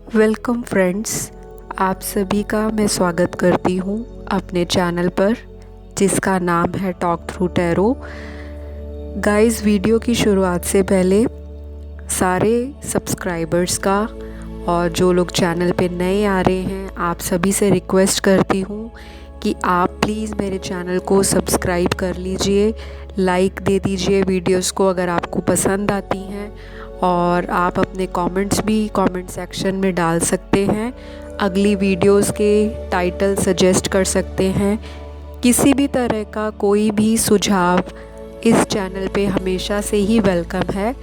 Welcome friends, आप सभी का मैं स्वागत करती हूँ अपने चैनल पर जिसका नाम है talk through tarot. Guys, video की शुरुआत से पहले सारे सब्सक्राइबर्स का और जो लोग चैनल पे नए आ रहे हैं आप सभी से रिक्वेस्ट करती हूँ कि आप प्लीज़ मेरे चैनल को सब्सक्राइब कर लीजिए, लाइक दे दीजिए वीडियोस को अगर आपको पसंद आती हैं, और आप अपने कमेंट्स भी कमेंट सेक्शन में डाल सकते हैं। अगली वीडियोस के टाइटल सजेस्ट कर सकते हैं। किसी भी तरह का कोई भी सुझाव इस चैनल पे हमेशा से ही वेलकम है।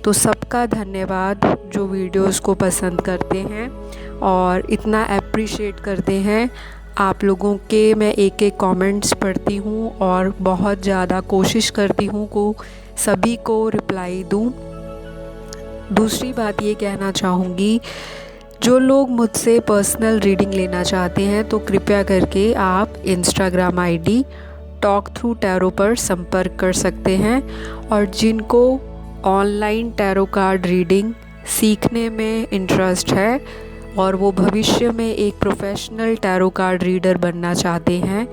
तो सबका धन्यवाद जो वीडियोस को पसंद करते हैं और इतना अप्रिशिएट करते हैं। आप लोगों के मैं एक एक कमेंट्स पढ़ती हूँ और बहुत ज़्यादा कोशिश करती हूँ को सभी को रिप्लाई दूँ। दूसरी बात ये कहना चाहूँगी, जो लोग मुझसे पर्सनल रीडिंग लेना चाहते हैं तो कृपया करके आप Instagram ID talk through tarot पर संपर्क कर सकते हैं। और जिनको ऑनलाइन टैरो कार्ड रीडिंग सीखने में इंटरेस्ट है और वो भविष्य में एक प्रोफेशनल टैरो कार्ड रीडर बनना चाहते हैं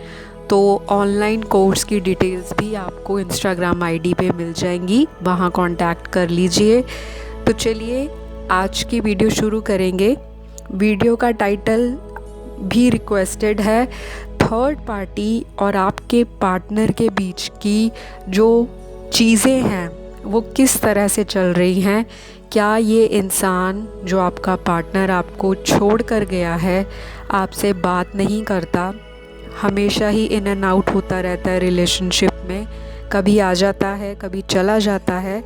तो ऑनलाइन कोर्स की डिटेल्स भी आपको इंस्टाग्राम आईडी पे मिल जाएंगी, वहाँ कांटेक्ट कर लीजिए। तो चलिए आज की वीडियो शुरू करेंगे। वीडियो का टाइटल भी रिक्वेस्टेड है, थर्ड पार्टी और आपके पार्टनर के बीच की जो चीज़ें हैं वो किस तरह से चल रही हैं। क्या ये इंसान जो आपका पार्टनर आपको छोड़ कर गया है, आपसे बात नहीं करता, हमेशा ही इन एंड आउट होता रहता है रिलेशनशिप में, कभी आ जाता है कभी चला जाता है।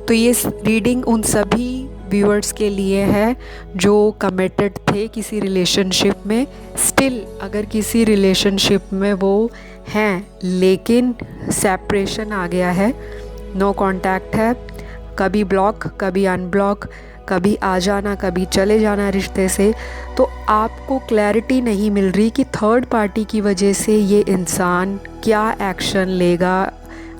तो ये रीडिंग उन सभी व्यूअर्स के लिए है जो कमिटेड थे किसी रिलेशनशिप में, स्टिल अगर किसी रिलेशनशिप में वो हैं लेकिन सेपरेशन आ गया है, नो कांटेक्ट है, कभी ब्लॉक कभी अनब्लॉक, कभी आ जाना कभी चले जाना रिश्ते से। तो आपको क्लैरिटी नहीं मिल रही कि थर्ड पार्टी की वजह से ये इंसान क्या एक्शन लेगा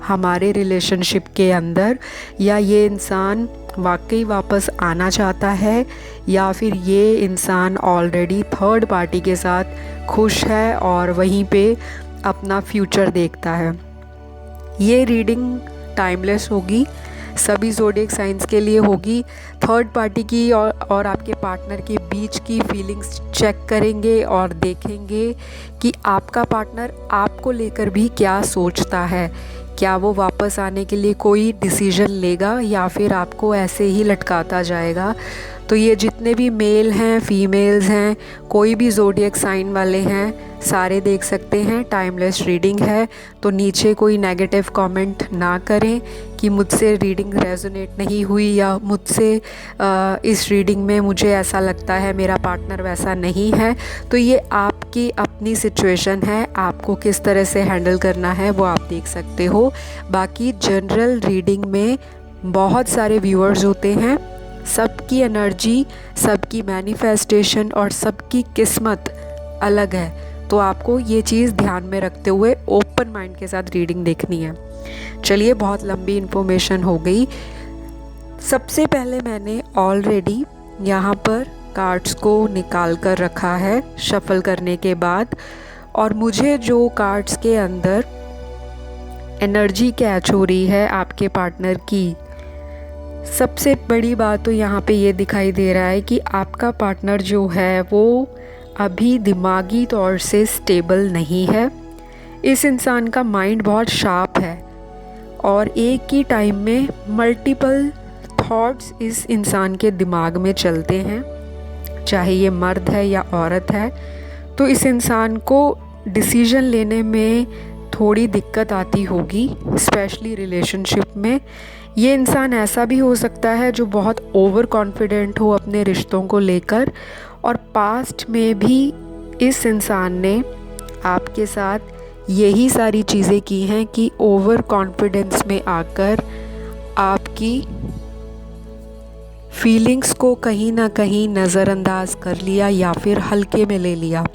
हमारे रिलेशनशिप के अंदर, या ये इंसान वाकई वापस आना चाहता है या फिर ये इंसान ऑलरेडी थर्ड पार्टी के साथ खुश है और वहीं पे अपना फ्यूचर देखता है। ये रीडिंग टाइमलेस होगी, सभी ज़ोडिएक साइंस के लिए होगी। थर्ड पार्टी की और आपके पार्टनर के बीच की फीलिंग्स चेक करेंगे और देखेंगे कि आपका पार्टनर आपको लेकर भी क्या सोचता है। क्या वो वापस आने के लिए कोई डिसीजन लेगा या फिर आपको ऐसे ही लटकाता जाएगा। तो ये जितने भी मेल हैं फीमेल्स हैं, कोई भी ज़ोडिएक साइन वाले हैं, सारे देख सकते हैं। टाइमलेस रीडिंग है तो नीचे कोई नेगेटिव कमेंट ना करें कि मुझसे रीडिंग रेजोनेट नहीं हुई या मुझसे इस रीडिंग में मुझे ऐसा लगता है मेरा पार्टनर वैसा नहीं है। तो ये आपकी अपनी सिचुएशन है, आपको किस तरह से हैंडल करना है वो आप देख सकते हो। बाकी जनरल रीडिंग में बहुत सारे व्यूअर्स होते हैं, सबकी एनर्जी, सबकी मैनिफेस्टेशन और सबकी किस्मत अलग है। तो आपको ये चीज़ ध्यान में रखते हुए ओपन माइंड के साथ रीडिंग देखनी है। चलिए, बहुत लंबी इन्फॉर्मेशन हो गई। सबसे पहले मैंने ऑलरेडी यहाँ पर कार्ड्स को निकाल कर रखा है शफल करने के बाद, और मुझे जो कार्ड्स के अंदर एनर्जी कैच हो रही है आपके पार्टनर की, सबसे बड़ी बात तो यहाँ पे ये दिखाई दे रहा है कि आपका पार्टनर जो है वो अभी दिमागी तौर से स्टेबल नहीं है। इस इंसान का माइंड बहुत शार्प है और एक ही टाइम में मल्टीपल थॉट्स इस इंसान के दिमाग में चलते हैं, चाहे ये मर्द है या औरत है। तो इस इंसान को डिसीजन लेने में थोड़ी दिक्कत आती होगी, स्पेशली रिलेशनशिप में। ये इंसान ऐसा भी हो सकता है जो बहुत ओवर कॉन्फिडेंट हो अपने रिश्तों को लेकर, और पास्ट में भी इस इंसान ने आपके साथ यही सारी चीज़ें की हैं कि ओवर कॉन्फिडेंस में आकर आपकी फीलिंग्स को कहीं ना कहीं नज़रअंदाज कर लिया या फिर हल्के में ले लिया,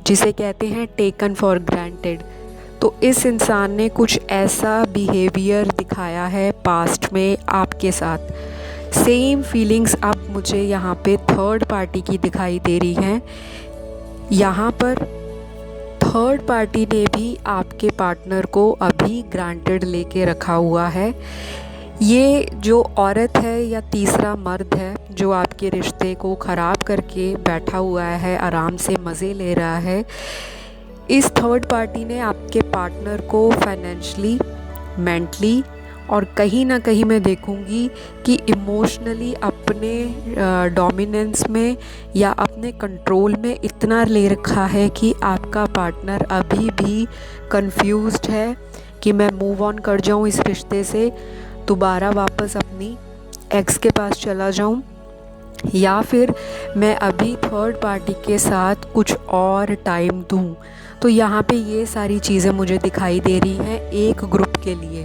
जिसे कहते हैं टेकन फॉर ग्रांटेड। तो इस इंसान ने कुछ ऐसा बिहेवियर दिखाया है पास्ट में आपके साथ, सेम फीलिंग्स अब मुझे यहाँ पे थर्ड पार्टी की दिखाई दे रही हैं। यहाँ पर थर्ड पार्टी ने भी आपके पार्टनर को अभी ग्रांटेड लेके रखा हुआ है। ये जो औरत है या तीसरा मर्द है जो आपके रिश्ते को ख़राब करके बैठा हुआ है, आराम से मज़े ले रहा है, इस थर्ड पार्टी ने आपके पार्टनर को फाइनेंशियली, मेंटली और कहीं ना कहीं मैं देखूंगी कि इमोशनली अपने डोमिनेंस में या अपने कंट्रोल में इतना ले रखा है कि आपका पार्टनर अभी भी कंफ्यूज्ड है कि मैं मूव ऑन कर जाऊं इस रिश्ते से, दोबारा वापस अपनी एक्स के पास चला जाऊं, या फिर मैं अभी थर्ड पार्टी के साथ कुछ और टाइम दूं। तो यहाँ पे ये सारी चीज़ें मुझे दिखाई दे रही हैं एक ग्रुप के लिए,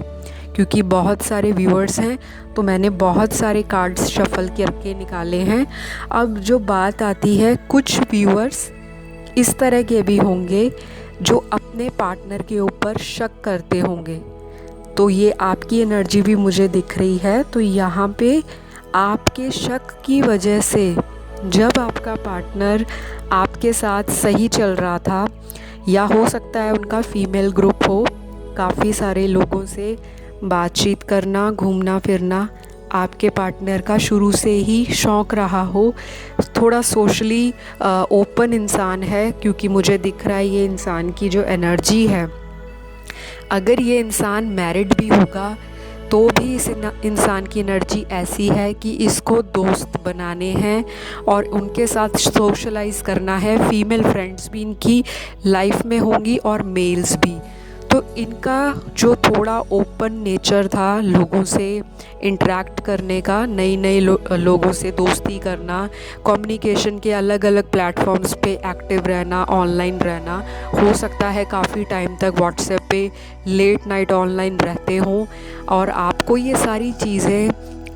क्योंकि बहुत सारे व्यूअर्स हैं तो मैंने बहुत सारे कार्ड्स शफल करके निकाले हैं। अब जो बात आती है, कुछ व्यूअर्स इस तरह के भी होंगे जो अपने पार्टनर के ऊपर शक करते होंगे, तो ये आपकी एनर्जी भी मुझे दिख रही है। तो यहाँ पे आपके शक की वजह से जब आपका पार्टनर आपके साथ सही चल रहा था, या हो सकता है उनका फीमेल ग्रुप हो, काफ़ी सारे लोगों से बातचीत करना, घूमना फिरना आपके पार्टनर का शुरू से ही शौक़ रहा हो, थोड़ा सोशली ओपन इंसान है, क्योंकि मुझे दिख रहा है ये इंसान की जो एनर्जी है, अगर ये इंसान मैरिड भी होगा तो भी इस इंसान की एनर्जी ऐसी है कि इसको दोस्त बनाने हैं और उनके साथ सोशलाइज़ करना है। फीमेल फ्रेंड्स भी इनकी लाइफ में होंगी और मेल्स भी। तो इनका जो थोड़ा ओपन नेचर था लोगों से इंटरेक्ट करने का, नई नई लोगों से दोस्ती करना, कम्युनिकेशन के अलग अलग प्लेटफॉर्म्स पे एक्टिव रहना, ऑनलाइन रहना, हो सकता है काफ़ी टाइम तक व्हाट्सएप पे लेट नाइट ऑनलाइन रहते हों, और आपको ये सारी चीज़ें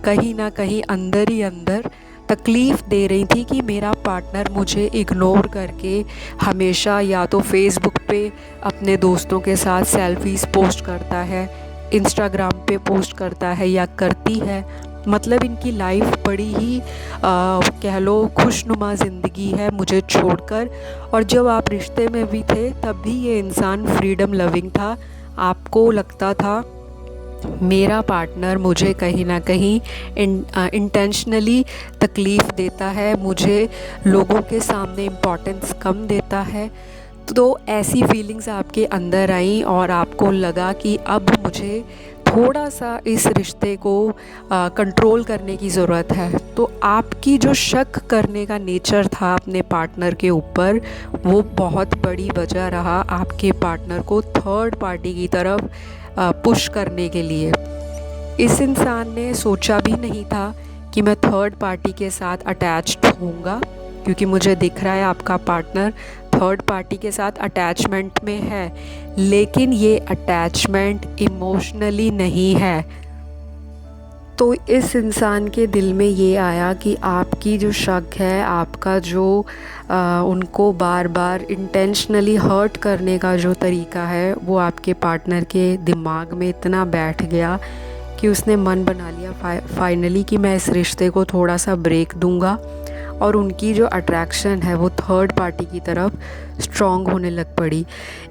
कहीं ना कहीं अंदर ही अंदर तकलीफ़ दे रही थी कि मेरा पार्टनर मुझे इग्नोर करके हमेशा या तो फेसबुक पे अपने दोस्तों के साथ सेल्फीज़ पोस्ट करता है, इंस्टाग्राम पे पोस्ट करता है या करती है, मतलब इनकी लाइफ बड़ी ही कह लो खुशनुमा ज़िंदगी है मुझे छोड़कर। और जब आप रिश्ते में भी थे तब भी ये इंसान फ्रीडम लविंग था। आपको लगता था मेरा पार्टनर मुझे कहीं ना कहीं इंटेंशनली तकलीफ़ देता है, मुझे लोगों के सामने इम्पोर्टेंस कम देता है। तो ऐसी फीलिंग्स आपके अंदर आई और आपको लगा कि अब मुझे थोड़ा सा इस रिश्ते को कंट्रोल करने की ज़रूरत है। तो आपकी जो शक करने का नेचर था अपने पार्टनर के ऊपर, वो बहुत बड़ी वजह रहा आपके पार्टनर को थर्ड पार्टी की तरफ पुश करने के लिए। इस इंसान ने सोचा भी नहीं था कि मैं थर्ड पार्टी के साथ अटैच्ड होऊंगा, क्योंकि मुझे दिख रहा है आपका पार्टनर थर्ड पार्टी के साथ अटैचमेंट में है, लेकिन ये अटैचमेंट इमोशनली नहीं है। तो इस इंसान के दिल में ये आया कि आपकी जो शक है, आपका जो उनको बार बार इंटेंशनली हर्ट करने का जो तरीका है, वो आपके पार्टनर के दिमाग में इतना बैठ गया कि उसने मन बना लिया फाइनली कि मैं इस रिश्ते को थोड़ा सा ब्रेक दूंगा, और उनकी जो अट्रैक्शन है वो थर्ड पार्टी की तरफ स्ट्रॉन्ग होने लग पड़ी।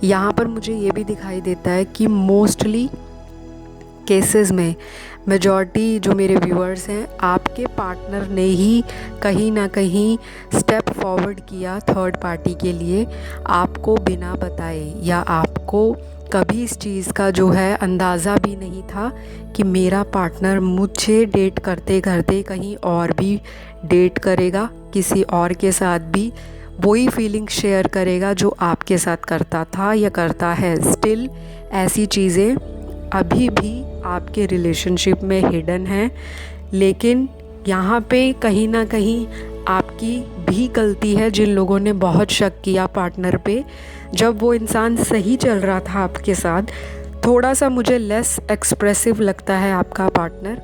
यहाँ पर मुझे ये भी दिखाई देता है कि मोस्टली केसेस में मेजॉरिटी जो मेरे व्यूअर्स हैं, आपके पार्टनर ने ही कहीं ना कहीं स्टेप फॉरवर्ड किया थर्ड पार्टी के लिए, आपको बिना बताए, या आपको कभी इस चीज़ का जो है अंदाज़ा भी नहीं था कि मेरा पार्टनर मुझे डेट करते करते कहीं और भी डेट करेगा, किसी और के साथ भी वही फीलिंग शेयर करेगा जो आपके साथ करता था या करता है। स्टिल ऐसी चीज़ें अभी भी आपके रिलेशनशिप में हिडन हैं, लेकिन यहाँ पे कहीं ना कहीं आपकी भी गलती है। जिन लोगों ने बहुत शक किया पार्टनर पे, जब वो इंसान सही चल रहा था आपके साथ, थोड़ा सा मुझे लेस एक्सप्रेसिव लगता है आपका पार्टनर,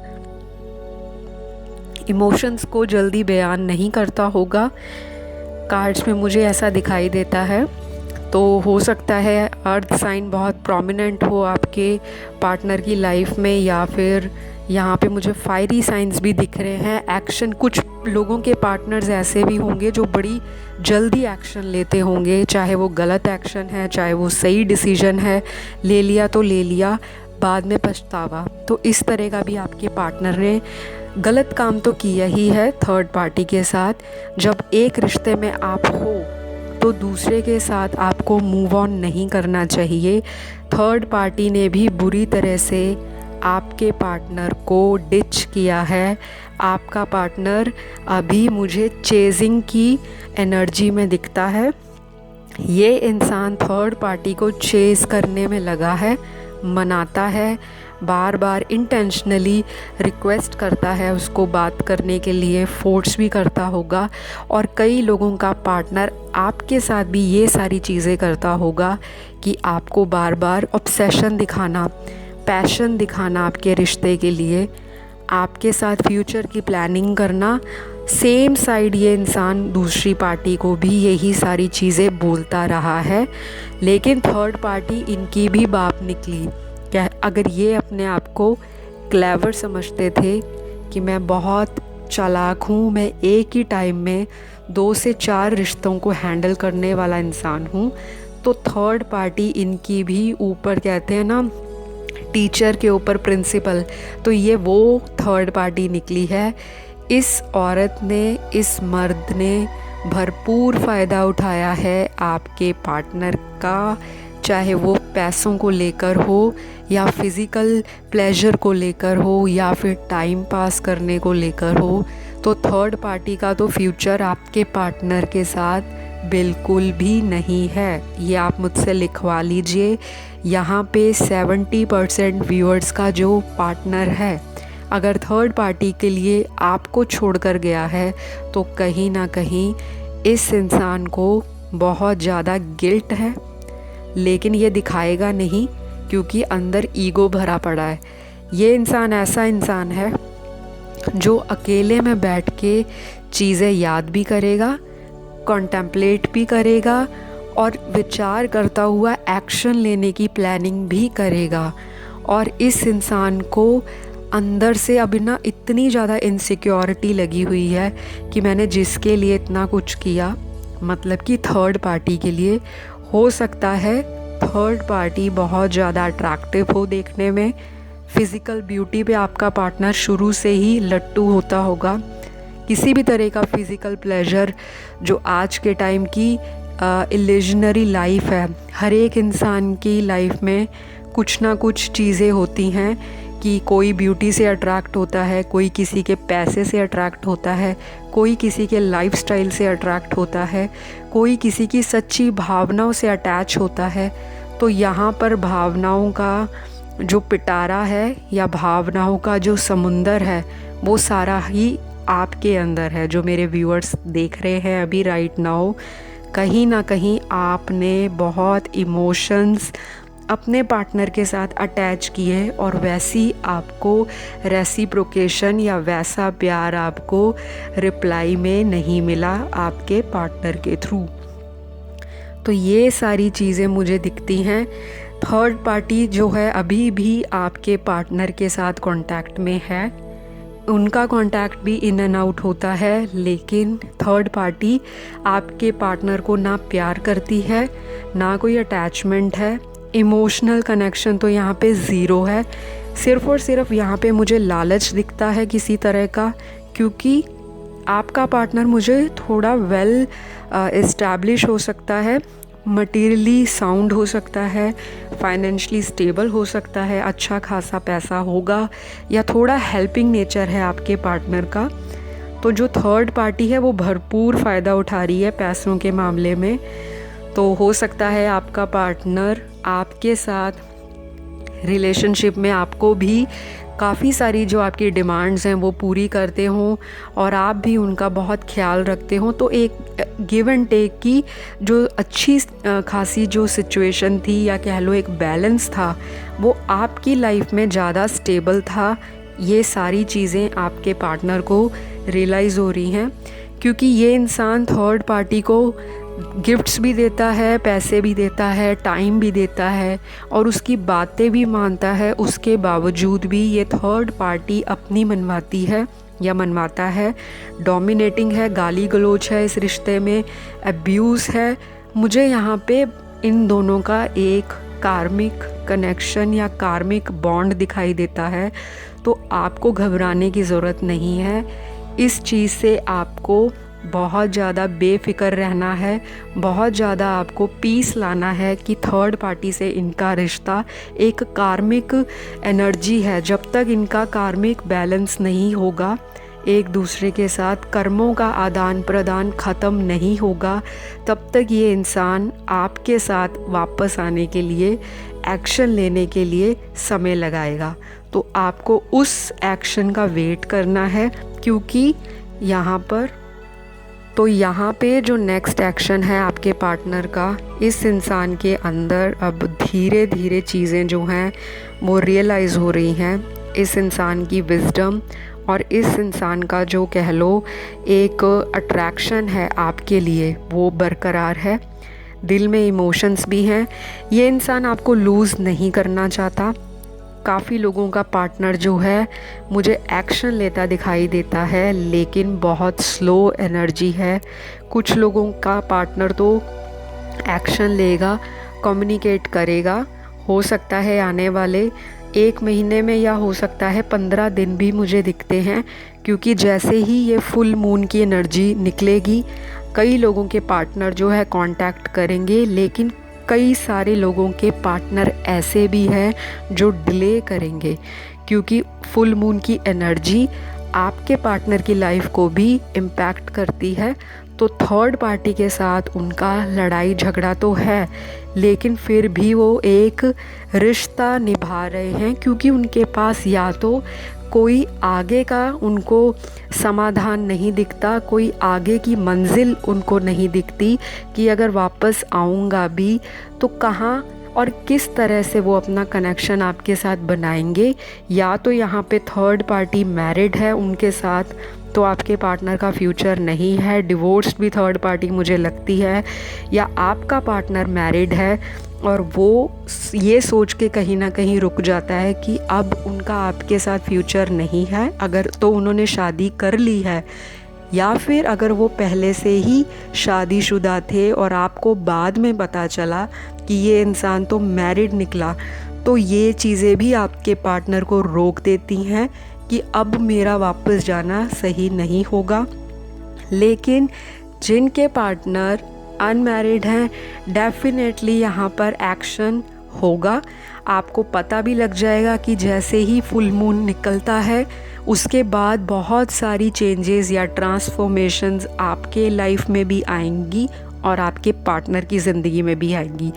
इमोशंस को जल्दी बयान नहीं करता होगा, कार्ड्स में मुझे ऐसा दिखाई देता है। तो हो सकता है अर्थ साइन बहुत प्रोमिनेंट हो आपके पार्टनर की लाइफ में, या फिर यहाँ पे मुझे फायरी साइंस भी दिख रहे हैं। एक्शन, कुछ लोगों के पार्टनर्स ऐसे भी होंगे जो बड़ी जल्दी एक्शन लेते होंगे, चाहे वो गलत एक्शन है चाहे वो सही डिसीजन है, ले लिया तो ले लिया, बाद में पछतावा। तो इस तरह का भी आपके पार्टनर ने गलत काम तो किया ही है थर्ड पार्टी के साथ। जब एक रिश्ते में आप हो तो दूसरे के साथ आपको मूव ऑन नहीं करना चाहिए। थर्ड पार्टी ने भी बुरी तरह से आपके पार्टनर को डिच किया है। आपका पार्टनर अभी मुझे चेजिंग की एनर्जी में दिखता है। ये इंसान थर्ड पार्टी को चेज़ करने में लगा है, मनाता है, बार बार इंटेंशनली रिक्वेस्ट करता है उसको बात करने के लिए, फोर्स भी करता होगा। और कई लोगों का पार्टनर आपके साथ भी ये सारी चीज़ें करता होगा कि आपको बार बार ऑब्सेशन दिखाना, पैशन दिखाना आपके रिश्ते के लिए, आपके साथ फ्यूचर की प्लानिंग करना। सेम साइड ये इंसान दूसरी पार्टी को भी यही सारी चीज़ें बोलता रहा है, लेकिन थर्ड पार्टी इनकी भी बाप निकली। क्या अगर ये अपने आप को क्लेवर समझते थे कि मैं बहुत चालाक हूँ, मैं एक ही टाइम में 2 से 4 रिश्तों को हैंडल करने वाला इंसान हूँ, तो थर्ड पार्टी इनकी भी ऊपर, कहते हैं ना टीचर के ऊपर प्रिंसिपल, तो ये वो थर्ड पार्टी निकली है। इस औरत ने, इस मर्द ने भरपूर फ़ायदा उठाया है आपके पार्टनर का, चाहे वो पैसों को लेकर हो या फिज़िकल प्लेजर को लेकर हो या फिर टाइम पास करने को लेकर हो। तो थर्ड पार्टी का तो फ्यूचर आपके पार्टनर के साथ बिल्कुल भी नहीं है, ये आप मुझसे लिखवा लीजिए। यहाँ पे 70% व्यूअर्स का जो पार्टनर है, अगर थर्ड पार्टी के लिए आपको छोड़कर गया है तो कहीं ना कहीं इस इंसान को बहुत ज़्यादा गिल्ट है, लेकिन ये दिखाएगा नहीं क्योंकि अंदर ईगो भरा पड़ा है। ये इंसान ऐसा इंसान है जो अकेले में बैठ के चीज़ें याद भी करेगा, कॉन्टेम्पलेट भी करेगा और विचार करता हुआ एक्शन लेने की प्लानिंग भी करेगा। और इस इंसान को अंदर से अभी ना इतनी ज़्यादा इनसिक्योरिटी लगी हुई है कि मैंने जिसके लिए इतना कुछ किया, मतलब कि थर्ड पार्टी के लिए, हो सकता है थर्ड पार्टी बहुत ज़्यादा अट्रैक्टिव हो देखने में, फ़िज़िकल ब्यूटी पे आपका पार्टनर शुरू से ही लट्टू होता होगा। किसी भी तरह का फ़िज़िकल प्लेजर जो आज के टाइम की इल्यूजनरी लाइफ है, हर एक इंसान की लाइफ में कुछ ना कुछ चीज़ें होती हैं कि कोई ब्यूटी से अट्रैक्ट होता है, कोई किसी के पैसे से अट्रैक्ट होता है, कोई किसी के लाइफस्टाइल से अट्रैक्ट होता है, कोई किसी की सच्ची भावनाओं से अटैच होता है। तो यहाँ पर भावनाओं का जो पिटारा है या भावनाओं का जो समुंदर है वो सारा ही आपके अंदर है। जो मेरे व्यूअर्स देख रहे हैं अभी राइट नाउ, कहीं ना कहीं आपने बहुत इमोशंस अपने पार्टनर के साथ अटैच किए और वैसी आपको रेसिप्रोकेशन या वैसा प्यार आपको रिप्लाई में नहीं मिला आपके पार्टनर के थ्रू। तो ये सारी चीज़ें मुझे दिखती हैं। थर्ड पार्टी जो है अभी भी आपके पार्टनर के साथ कांटेक्ट में है, उनका कांटेक्ट भी इन एंड आउट होता है, लेकिन थर्ड पार्टी आपके पार्टनर को ना प्यार करती है, ना कोई अटैचमेंट है, इमोशनल कनेक्शन तो यहाँ पे ज़ीरो है। सिर्फ़ और सिर्फ यहाँ पे मुझे लालच दिखता है किसी तरह का, क्योंकि आपका पार्टनर मुझे थोड़ा वेल इस्टेब्लिश हो सकता है, मटीरियली साउंड हो सकता है, फाइनेंशियली स्टेबल हो सकता है, अच्छा खासा पैसा होगा, या थोड़ा हेल्पिंग नेचर है आपके पार्टनर का। तो जो थर्ड पार्टी है वो भरपूर फ़ायदा उठा रही है पैसों के मामले में। तो हो सकता है आपका पार्टनर आपके साथ रिलेशनशिप में आपको भी काफ़ी सारी जो आपकी डिमांड्स हैं वो पूरी करते हों और आप भी उनका बहुत ख्याल रखते हों। तो एक गिव एंड टेक की जो अच्छी खासी जो सिचुएशन थी, या कह लो एक बैलेंस था, वो आपकी लाइफ में ज़्यादा स्टेबल था। ये सारी चीज़ें आपके पार्टनर को रियलाइज़ हो रही हैं, क्योंकि ये इंसान थर्ड पार्टी को गिफ्ट्स भी देता है, पैसे भी देता है, टाइम भी देता है और उसकी बातें भी मानता है। उसके बावजूद भी ये थर्ड पार्टी अपनी मनवाती है या मनवाता है। डोमिनेटिंग है, गाली गलौज है इस रिश्ते में, अब्यूज़ है। मुझे यहाँ पे इन दोनों का एक कार्मिक कनेक्शन या कार्मिक बॉन्ड दिखाई देता है। तो आपको घबराने की ज़रूरत नहीं है। इस चीज़ से आपको बहुत ज़्यादा बेफिक्र रहना है, बहुत ज़्यादा आपको पीस लाना है कि थर्ड पार्टी से इनका रिश्ता एक कार्मिक एनर्जी है। जब तक इनका कार्मिक बैलेंस नहीं होगा, एक दूसरे के साथ कर्मों का आदान प्रदान ख़त्म नहीं होगा, तब तक ये इंसान आपके साथ वापस आने के लिए, एक्शन लेने के लिए समय लगाएगा। तो आपको उस एक्शन का वेट करना है, क्योंकि यहाँ पे जो नेक्स्ट एक्शन है आपके पार्टनर का, इस इंसान के अंदर अब धीरे धीरे चीज़ें जो हैं वो रियलाइज़ हो रही हैं। इस इंसान की विजडम और इस इंसान का जो कह लो एक अट्रैक्शन है आपके लिए, वो बरकरार है। दिल में इमोशंस भी हैं। ये इंसान आपको लूज़ नहीं करना चाहता। काफ़ी लोगों का पार्टनर जो है मुझे एक्शन लेता दिखाई देता है, लेकिन बहुत स्लो एनर्जी है। कुछ लोगों का पार्टनर तो एक्शन लेगा, कम्युनिकेट करेगा। हो सकता है आने वाले 1 महीने में या हो सकता है 15 दिन भी मुझे दिखते हैं, क्योंकि जैसे ही ये फुल मून की एनर्जी निकलेगी, कई लोगों के पार्टनर जो है कांटेक्ट करेंगे। लेकिन कई सारे लोगों के पार्टनर ऐसे भी हैं जो डिले करेंगे, क्योंकि फुल मून की एनर्जी आपके पार्टनर की लाइफ को भी इम्पैक्ट करती है। तो थर्ड पार्टी के साथ उनका लड़ाई झगड़ा तो है, लेकिन फिर भी वो एक रिश्ता निभा रहे हैं, क्योंकि उनके पास या तो कोई आगे का उनको समाधान नहीं दिखता, कोई आगे की मंजिल उनको नहीं दिखती कि अगर वापस आऊँगा भी तो कहाँ और किस तरह से वो अपना कनेक्शन आपके साथ बनाएंगे। या तो यहाँ पे थर्ड पार्टी मैरिड है उनके साथ, तो आपके पार्टनर का फ्यूचर नहीं है। डिवोर्स्ड भी थर्ड पार्टी मुझे लगती है। या आपका पार्टनर मैरिड है और वो ये सोच के कहीं ना कहीं रुक जाता है कि अब उनका आपके साथ फ्यूचर नहीं है, अगर तो उन्होंने शादी कर ली है, या फिर अगर वो पहले से ही शादीशुदा थे और आपको बाद में पता चला कि ये इंसान तो मैरिड निकला, तो ये चीज़ें भी आपके पार्टनर को रोक देती हैं कि अब मेरा वापस जाना सही नहीं होगा। लेकिन जिनके पार्टनर अनमैरिड हैं, डेफिनेटली यहाँ पर एक्शन होगा। आपको पता भी लग जाएगा कि जैसे ही फुल मून निकलता है उसके बाद बहुत सारी चेंजेस या ट्रांसफॉर्मेशंस आपके लाइफ में भी आएंगी और आपके पार्टनर की ज़िंदगी में भी आएंगी।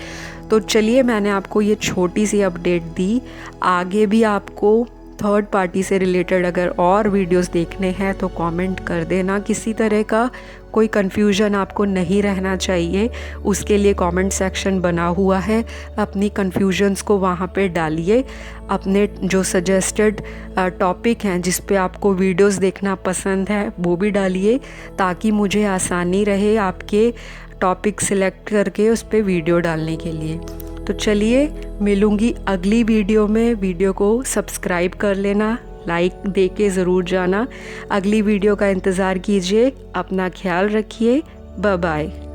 तो चलिए, मैंने आपको ये छोटी सी अपडेट दी। आगे भी आपको थर्ड पार्टी से रिलेटेड अगर और वीडियोस देखने हैं तो कमेंट कर देना। किसी तरह का कोई कन्फ्यूजन आपको नहीं रहना चाहिए, उसके लिए कमेंट सेक्शन बना हुआ है। अपनी कन्फ्यूजन्स को वहाँ पे डालिए। अपने जो सजेस्टेड टॉपिक हैं जिस पे आपको वीडियोस देखना पसंद है वो भी डालिए, ताकि मुझे आसानी रहे आपके टॉपिक सिलेक्ट करके उस पर वीडियो डालने के लिए। तो चलिए, मिलूँगी अगली वीडियो में। वीडियो को सब्सक्राइब कर लेना, लाइक दे के ज़रूर जाना। अगली वीडियो का इंतज़ार कीजिए। अपना ख्याल रखिए। Bye bye.